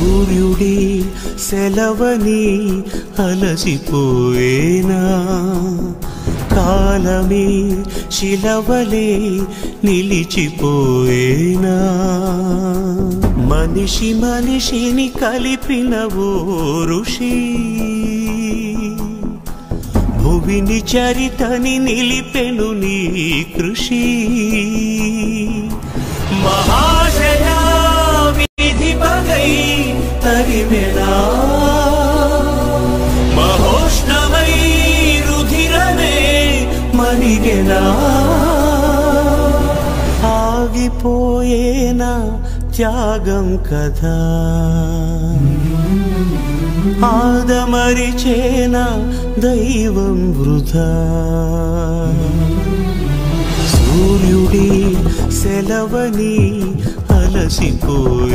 సూర్యుడి సెలవని అలసిపోయేనా కాలమే శిలవలే నిలిచిపోయేనా మనిషి మనిషిని కలిపిన ఓ ఋషి భువిని చరితని నిలిపెను నీ కృషి మహాశయ విధి పగై తరిమెనా మహోష్ణమై రుధిరమే మరిగెనా ఆగిపోయేనా త్యాగం కదా ఆదమరిచేనా దైవం వృధా సూర్యుడి సెలవని అలసిపోయేనా